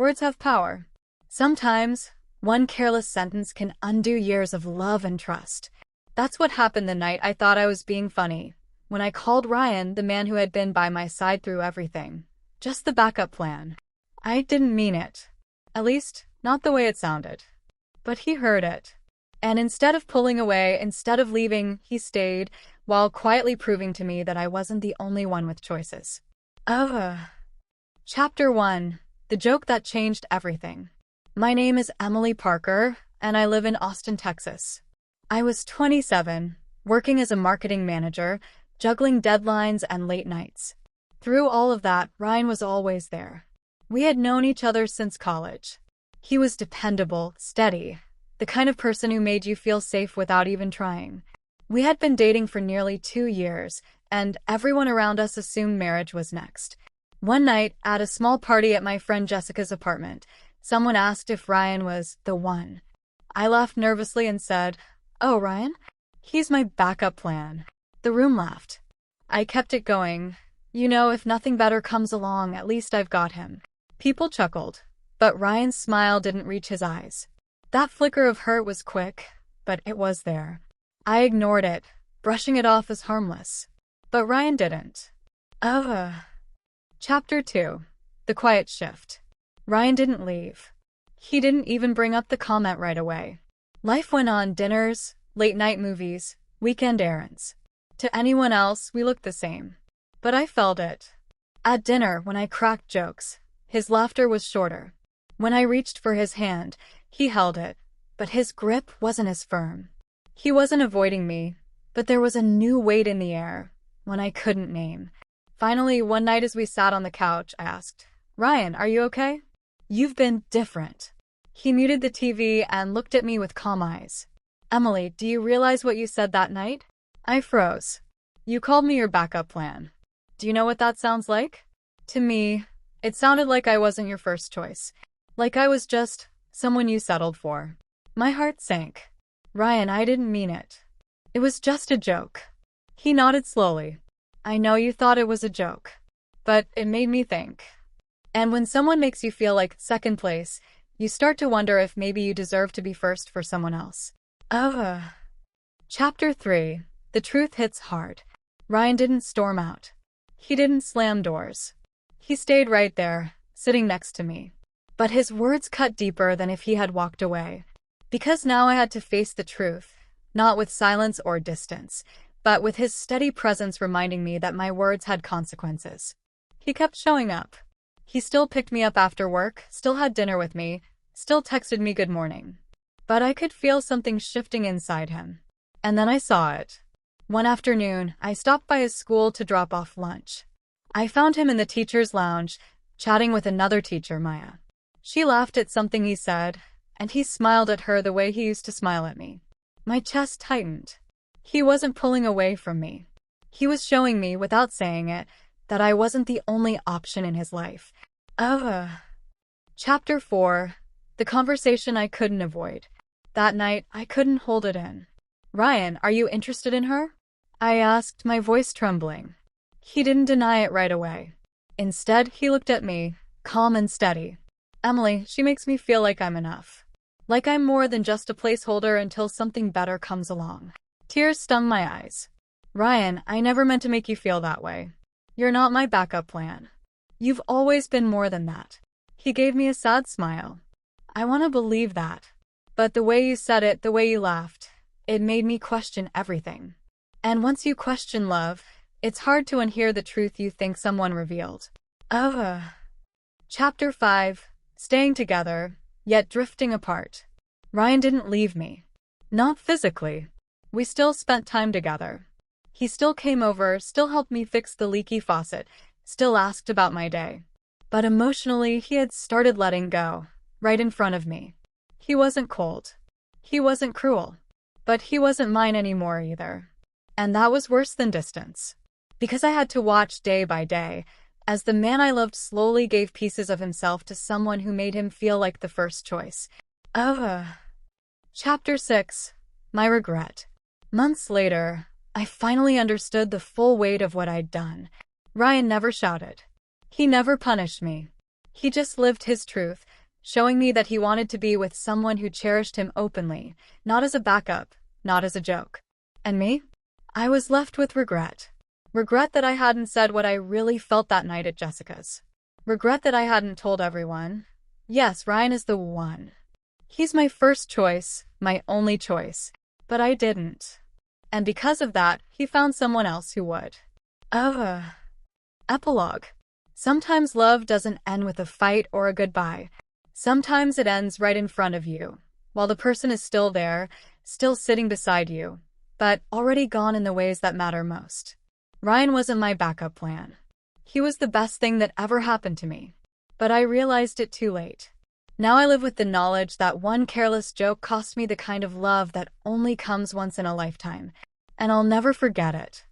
Words have power. Sometimes, one careless sentence can undo years of love and trust. That's what happened the night I thought I was being funny, when I called Ryan, the man who had been by my side through everything. Just the backup plan. I didn't mean it. At least, not the way it sounded. But he heard it. And instead of pulling away, instead of leaving, he stayed, while quietly proving to me that I wasn't the only one with choices. Chapter 1. The Joke That Changed Everything. My name is Emily Parker, and I live in Austin, Texas. I was 27, working as a marketing manager, juggling deadlines and late nights. Through all of that, Ryan was always there. We had known each other since college. He was dependable, steady, the kind of person who made you feel safe without even trying. We had been dating for nearly 2 years, and everyone around us assumed marriage was next. One night, at a small party at my friend Jessica's apartment, someone asked if Ryan was the one. I laughed nervously and said, "Oh, Ryan? He's my backup plan." The room laughed. I kept it going. You know, if nothing better comes along, at least I've got him. People chuckled, but Ryan's smile didn't reach his eyes. That flicker of hurt was quick, but it was there. I ignored it, brushing it off as harmless. But Ryan didn't. Chapter 2. The Quiet Shift. Ryan didn't leave. He didn't even bring up the comment right away. Life went on: dinners, late-night movies, weekend errands. To anyone else, we looked the same. But I felt it. At dinner, when I cracked jokes, his laughter was shorter. When I reached for his hand, he held it, but his grip wasn't as firm. He wasn't avoiding me, but there was a new weight in the air, one I couldn't name. Finally, one night as we sat on the couch, I asked, "Ryan, are you okay? You've been different." He muted the TV and looked at me with calm eyes. "Emily, do you realize what you said that night?" I froze. "You called me your backup plan. Do you know what that sounds like?" To me, it sounded like I wasn't your first choice. Like I was just someone you settled for. My heart sank. "Ryan, I didn't mean it. It was just a joke." He nodded slowly. "I know you thought it was a joke, but it made me think. And when someone makes you feel like second place, you start to wonder if maybe you deserve to be first for someone else." Chapter 3. The Truth Hits Hard. Ryan didn't storm out. He didn't slam doors. He stayed right there, sitting next to me. But his words cut deeper than if he had walked away. Because now I had to face the truth, not with silence or distance, but with his steady presence reminding me that my words had consequences. He kept showing up. He still picked me up after work, still had dinner with me, still texted me good morning. But I could feel something shifting inside him. And then I saw it. One afternoon, I stopped by his school to drop off lunch. I found him in the teacher's lounge, chatting with another teacher, Maya. She laughed at something he said, and he smiled at her the way he used to smile at me. My chest tightened. He wasn't pulling away from me. He was showing me, without saying it, that I wasn't the only option in his life. Chapter 4. The Conversation I Couldn't Avoid. That night, I couldn't hold it in. "Ryan, are you interested in her?" I asked, my voice trembling. He didn't deny it right away. Instead, he looked at me, calm and steady. "Emily, she makes me feel like I'm enough. Like I'm more than just a placeholder until something better comes along." Tears stung my eyes. "Ryan, I never meant to make you feel that way. You're not my backup plan. You've always been more than that." He gave me a sad smile. "I want to believe that. But the way you said it, the way you laughed, it made me question everything. And once you question love, it's hard to unhear the truth you think someone revealed." Chapter 5. Staying together, yet drifting apart. Ryan didn't leave me. Not physically. We still spent time together. He still came over, still helped me fix the leaky faucet, still asked about my day. But emotionally, he had started letting go, right in front of me. He wasn't cold. He wasn't cruel. But he wasn't mine anymore either. And that was worse than distance. Because I had to watch day by day, as the man I loved slowly gave pieces of himself to someone who made him feel like the first choice. Chapter 6. My Regret. Months later, I finally understood the full weight of what I'd done. Ryan never shouted. He never punished me. He just lived his truth, showing me that he wanted to be with someone who cherished him openly, not as a backup, not as a joke. And me? I was left with regret. Regret that I hadn't said what I really felt that night at Jessica's. Regret that I hadn't told everyone. Yes, Ryan is the one. He's my first choice, my only choice. But I didn't. And because of that, he found someone else who would. Epilogue. Sometimes love doesn't end with a fight or a goodbye. Sometimes it ends right in front of you, while the person is still there, still sitting beside you, but already gone in the ways that matter most. Ryan wasn't my backup plan. He was the best thing that ever happened to me. But I realized it too late. Now I live with the knowledge that one careless joke cost me the kind of love that only comes once in a lifetime, and I'll never forget it.